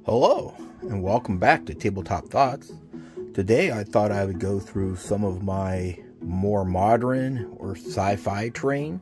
Hello, and welcome back to Tabletop Thoughts. Today I thought I would go through some of my more modern or sci-fi terrain.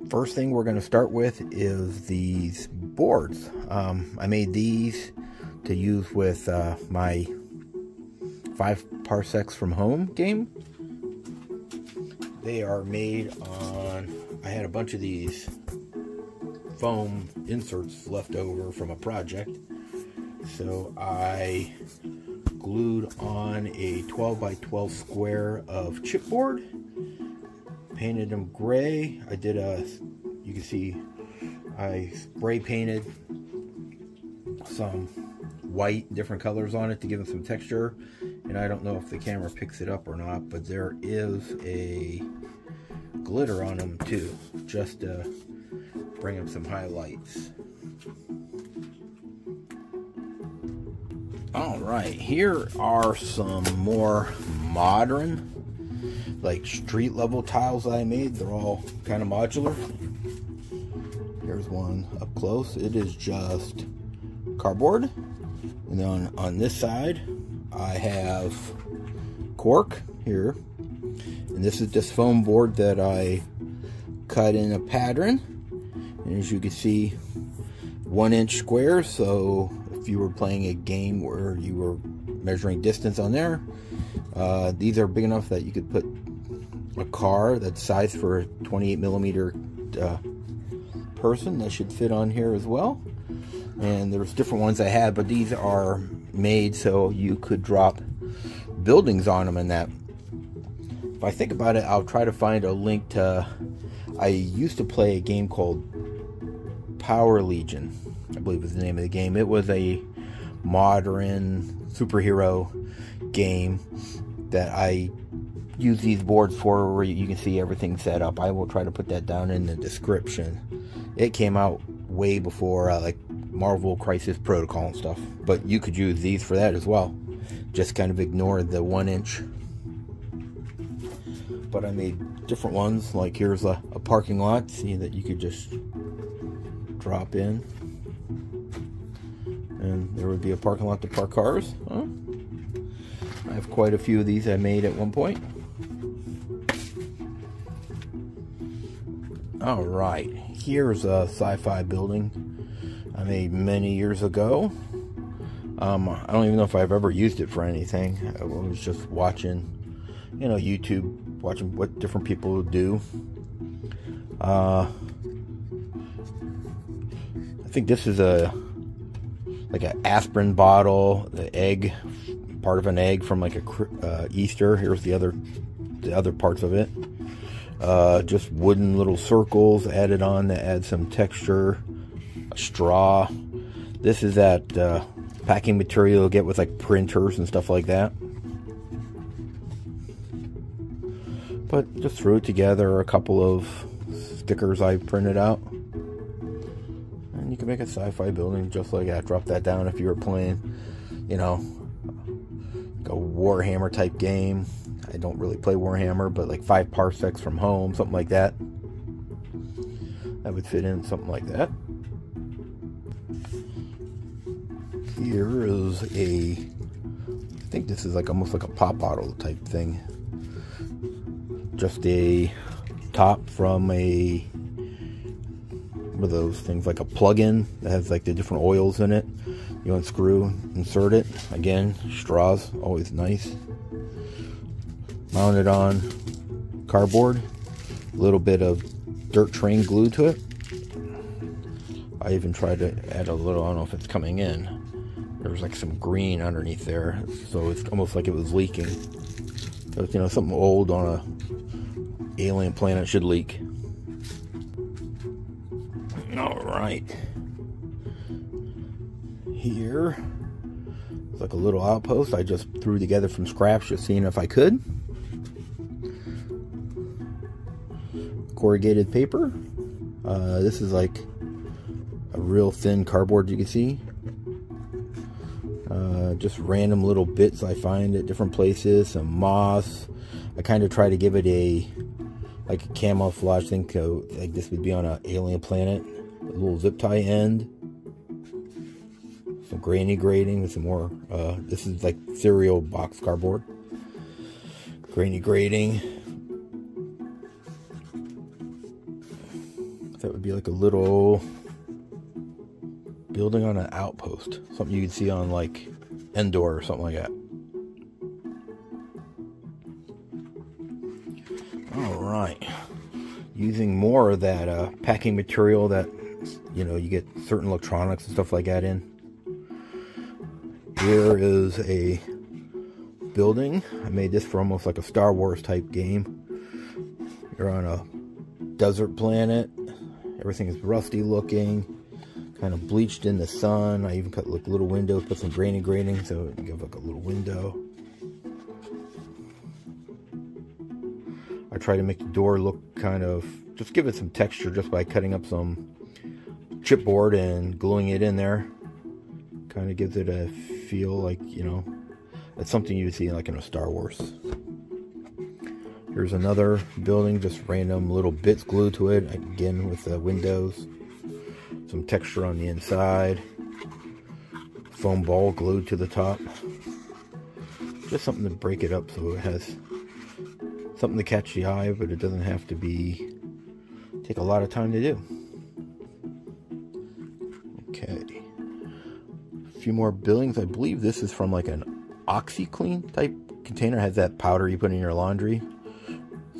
First thing we're going to start with is these boards. I made these to use with my Five Parsecs from Home game. They are made on, I had a bunch of these foam inserts left over from a project, so I glued on a 12 by 12 square of chipboard, painted them gray. I did you can see I spray painted some white, different colors on it to give them some texture, and I don't know if the camera picks it up or not, but there is a glitter on them too, just to bring up some highlights. Alright, here are some more modern, like street level tiles that I made. They're all kind of modular. Here's one up close. It is just cardboard. And then on this side, I have cork here. And this is just foam board that I cut in a pattern. And as you can see, 1-inch squares, so if you were playing a game where you were measuring distance on there, these are big enough that you could put a car that's sized for a 28mm person. That should fit on here as well. And there's different ones I had, but these are made so you could drop buildings on them and that. If I think about it, I'll try to find a link to, I used to play a game called Power Legion, I believe was the name of the game. It was a modern superhero game that I use these boards for, where you can see everything set up. I will try to put that down in the description. It came out way before like Marvel Crisis Protocol and stuff, but you could use these for that as well. Just kind of ignore the 1-inch. But I made different ones, like here's a parking lot, see, that you could just drop in, and there would be a parking lot to park cars. I have quite a few of these I made at one point. Alright, here's a sci-fi building I made many years ago. I don't even know if I've ever used it for anything. I was just watching, YouTube, watching what different people do. I think this is like an aspirin bottle, the egg, part of an egg from like a Easter. Here's the other parts of it. Just wooden little circles added on to add some texture. A straw. This is that packing material you'll get with like printers and stuff like that. But just threw it together, a couple of stickers I printed out. And you can make a sci-fi building just like that. Drop that down if you were playing, like a Warhammer type game. I don't really play Warhammer, but like 5 Parsecs from Home, something like that. That would fit in something like that. Here is I think this is like almost like a pop bottle type thing. Just a top from one of those things, like a plug-in that has like the different oils in it. You unscrew, insert it. Again, straws, always nice. Mounted on cardboard. A little bit of dirt train glue to it. I even tried to add a little, I don't know if it's coming in. There's like some green underneath there, so it's almost like it was leaking. So, something old on a alien planet should leak. Alright. Here, it's like a little outpost I just threw together from scratch, just seeing if I could. Corrugated paper. This is like a real thin cardboard, you can see. Just random little bits I find at different places. Some moss. I kind of try to give it like a camouflage thing, like this would be on an alien planet. A little zip tie end. some grainy grading with some more, this is like cereal box cardboard. Grainy grading. That would be like a little building on an outpost. Something you could see on like Endor or something like that. Alright. Using more of that packing material that, you know, you get certain electronics and stuff like that in. Here is a building. I made this for almost like a Star Wars type game. You're on a desert planet. Everything is rusty looking, kind of bleached in the sun. I even cut like little windows, put some grainy grading so it gives like a little window. I try to make the door look kind of, just give it some texture just by cutting up some chipboard and gluing it in there. Kind of gives it a feel like, you know, it's something you would see like in a Star Wars. Here's another building, just random little bits glued to it, again with the windows. Some texture on the inside. Foam ball glued to the top. Just something to break it up so it has something to catch the eye, but it doesn't have to take a lot of time to do. Okay. A few more buildings. I believe this is from like an OxyClean type container. It has that powder you put in your laundry.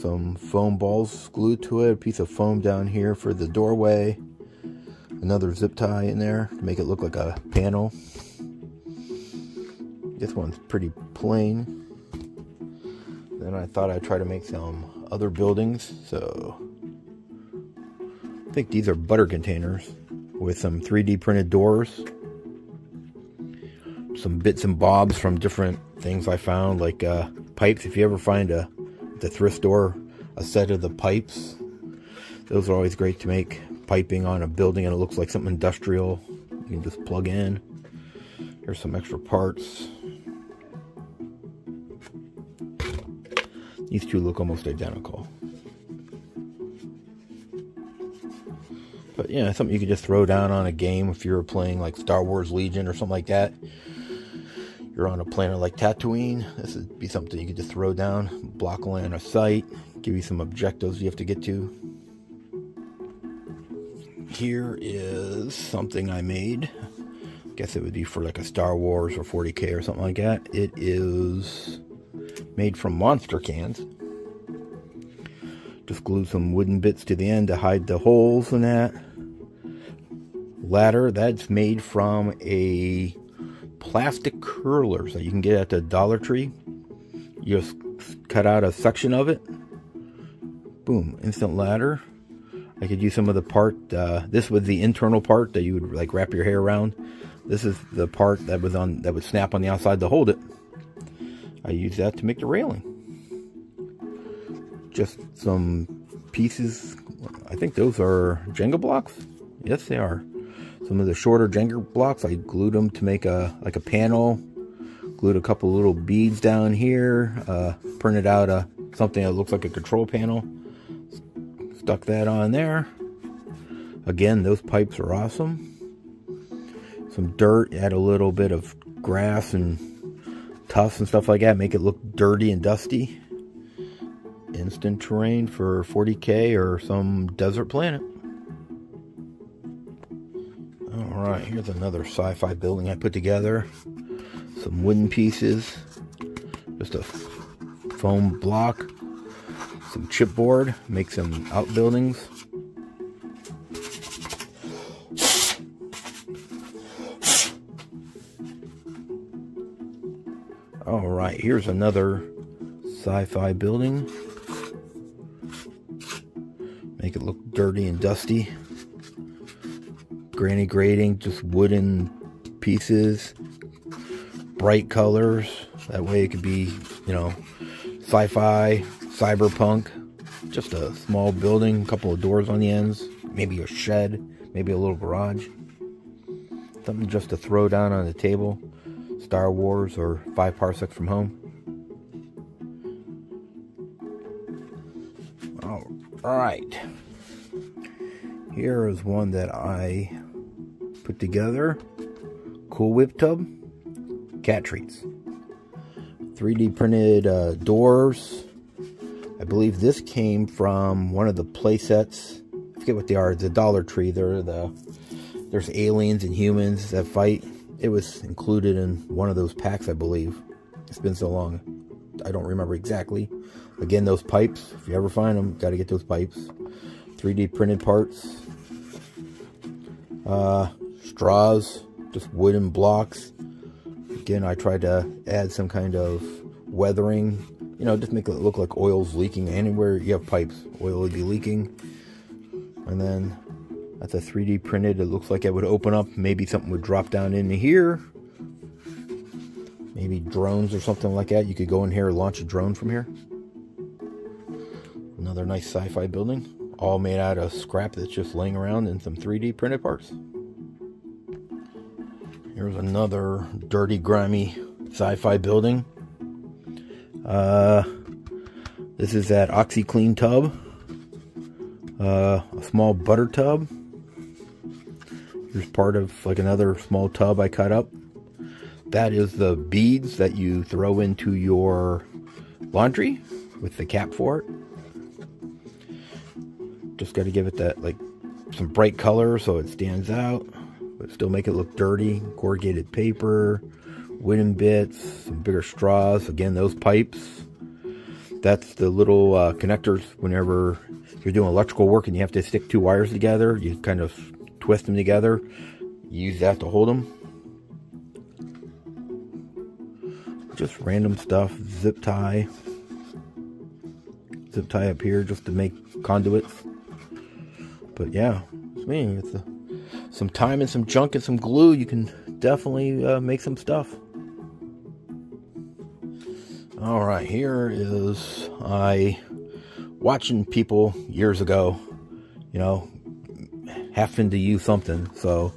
Some foam balls glued to it, a piece of foam down here for the doorway, another zip tie in there to make it look like a panel. This one's pretty plain. Then I thought I'd try to make some other buildings, so I think these are butter containers with some 3D printed doors, some bits and bobs from different things I found, like pipes. If you ever find the thrift store a set of the pipes, those are always great to make piping on a building and it looks like something industrial. You can just plug in. Here's some extra parts. These two look almost identical, but yeah, something you could just throw down on a game if you're playing like Star Wars Legion or something like that. You're on a planet like Tatooine, this would be something you could just throw down, block line of sight, give you some objectives you have to get to. Here is something I made. I guess it would be for like a Star Wars or 40K or something like that. It is made from monster cans. Just glued some wooden bits to the end to hide the holes in that. Ladder, that's made from a plastic curlers that you can get at the Dollar Tree. You just cut out a section of it. Boom, instant ladder. I could use some of the part, this was the internal part that you would like wrap your hair around. This is the part that would snap on the outside to hold it. I use that to make the railing. Just some pieces. I think those are Jenga blocks. Yes, they are. Some of the shorter Jenga blocks, I glued them to make like a panel. Glued a couple little beads down here. Printed out something that looks like a control panel. Stuck that on there. Again, those pipes are awesome. Some dirt, add a little bit of grass and tufts and stuff like that, make it look dirty and dusty. Instant terrain for 40K or some desert planet. Alright, here's another sci-fi building I put together. Some wooden pieces, just a foam block, some chipboard, make some outbuildings. Alright, here's another sci-fi building. Make it look dirty and dusty. Granny grading, just wooden pieces. Bright colors. That way it could be, you know, sci-fi, cyberpunk. Just a small building, a couple of doors on the ends. Maybe a shed, maybe a little garage. Something just to throw down on the table. Star Wars or 5 Parsecs from home. Alright. Here is one that I put together. Cool Whip tub, cat treats. 3D printed doors. I believe this came from one of the play sets. I forget what they are. The Dollar Tree. There's aliens and humans that fight. It was included in one of those packs, I believe. It's been so long, I don't remember exactly. Again, those pipes. If you ever find them, got to get those pipes. 3D printed parts. Straws, just wooden blocks. Again, I tried to add some kind of weathering, you know, just make it look like oil's leaking. Anywhere you have pipes, oil would be leaking. And then that's a 3D printed. It looks like it would open up. Maybe something would drop down into here. Maybe drones or something like that. You could go in here and launch a drone from here. Another nice sci-fi building. All made out of scrap that's just laying around and some 3D printed parts. Here's another dirty, grimy sci-fi building. This is that OxyClean tub. A small butter tub. Here's part of like another small tub I cut up. That is the beads that you throw into your laundry with the cap for it. Just got to give it that, like, some bright color so it stands out, but still make it look dirty. Corrugated paper, wooden bits, some bigger straws. Again, those pipes. That's the little connectors. Whenever you're doing electrical work and you have to stick two wires together, you kind of twist them together. Use that to hold them. Just random stuff. Zip tie. Zip tie up here just to make conduits. But yeah, it's me. It's some time and some junk and some glue. You can definitely make some stuff. All right, here is I watching people years ago, you know, having to use something. So,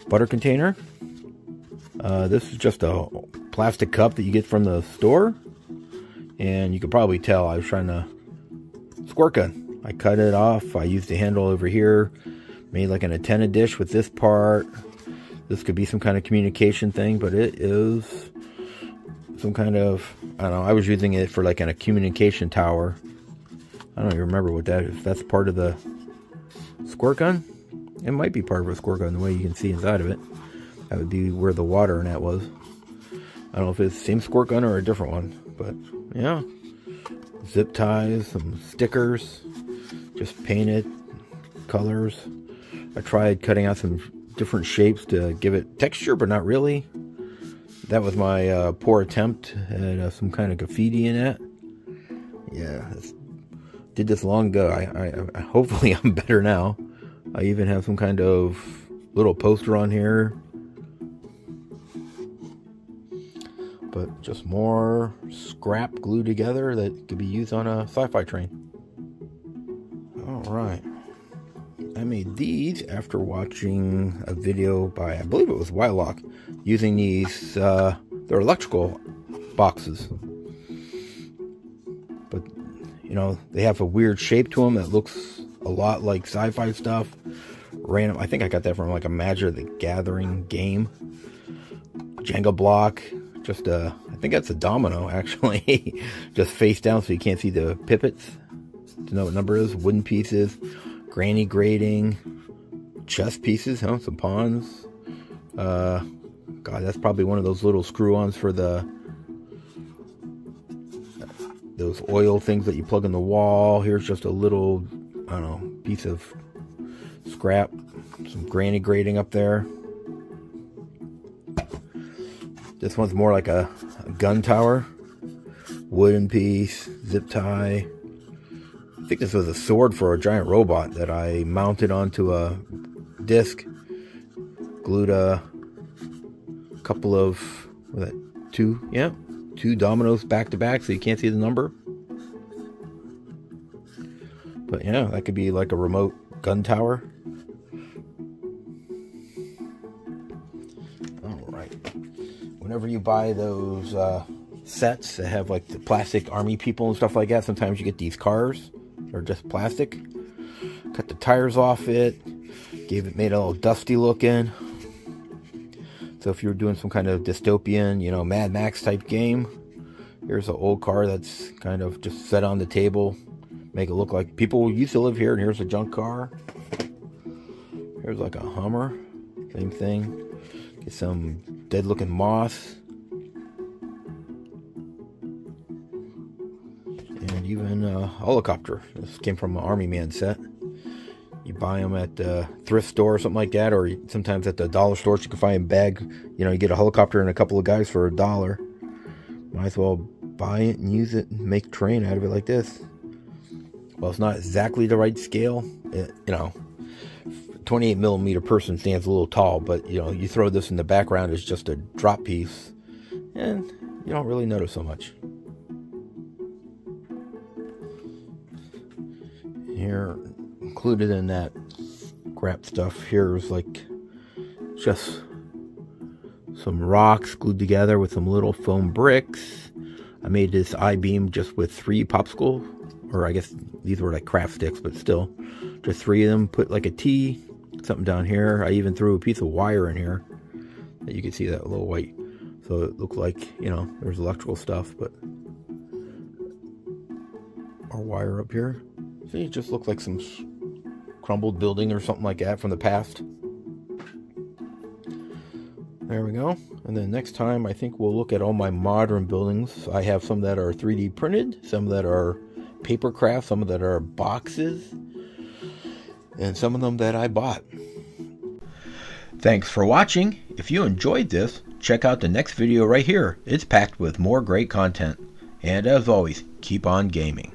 butter container. This is just a plastic cup that you get from the store. And you could probably tell I was trying to squirt gun. I cut it off. I used the handle over here. Made like an antenna dish with this part. This could be some kind of communication thing, but it is some kind of, I don't know, I was using it for like a communication tower. I don't even remember what that is. That's part of the squirt gun? It might be part of a squirt gun, the way you can see inside of it. That would be where the water in that was. I don't know if it's the same squirt gun or a different one, but yeah. Zip ties, some stickers, just painted colors. I tried cutting out some different shapes to give it texture, but not really. That was my poor attempt at some kind of graffiti in it. Yeah, did this long ago. I hopefully I'm better now. I even have some kind of little poster on here. But just more scrap glued together that could be used on a sci-fi train. Alright. I made these after watching a video by, I believe it was Wylock, using these, they're electrical boxes. But, you know, they have a weird shape to them that looks a lot like sci-fi stuff. Random, I think I got that from like a Magic the Gathering game. Jenga block. Just I think that's a domino, actually. Just face down so you can't see the pivots to know what number it is. Wooden pieces, granny grating, chess pieces, huh? Some pawns. God, that's probably one of those little screw-ons for those oil things that you plug in the wall. Here's just a little, I don't know, piece of scrap. Some granny grating up there. This one's more like a gun tower. Wooden piece, zip tie. I think this was a sword for a giant robot that I mounted onto a disc. Glued a couple of, two dominoes back to back so you can't see the number. But yeah, that could be like a remote gun tower. Whenever you buy those sets that have like the plastic army people and stuff like that, sometimes you get these cars that are just plastic. Cut the tires off it, Made a little dusty look in. So if you're doing some kind of dystopian, you know, Mad Max type game, here's an old car that's kind of just set on the table. Make it look like people used to live here, and here's a junk car. Here's like a Hummer. Same thing. Get some dead looking moss. And even a helicopter. This came from an Army Man set. You buy them at the thrift store or something like that, or sometimes at the dollar stores you can find a bag. You know, you get a helicopter and a couple of guys for $1. Might as well buy it and use it and make a train out of it like this. Well, it's not exactly the right scale. You know, 28mm person stands a little tall, but you know, you throw this in the background as just a drop piece, and you don't really notice so much. Here, included in that scrap stuff, here's like just some rocks glued together with some little foam bricks. I made this I-beam just with 3 popsicle, or I guess these were like craft sticks, but still, just 3 of them. Put like a T, something down here. I even threw a piece of wire in here that you can see that little white. So it looked like, you know, there's electrical stuff, but our wire up here. See, it just looked like some crumbled building or something like that from the past. There we go. And then next time, I think we'll look at all my modern buildings. I have some that are 3D printed, some that are paper craft, some that are boxes, and some of them that I bought. Thanks for watching. If you enjoyed this, check out the next video right here. It's packed with more great content. And as always, keep on gaming.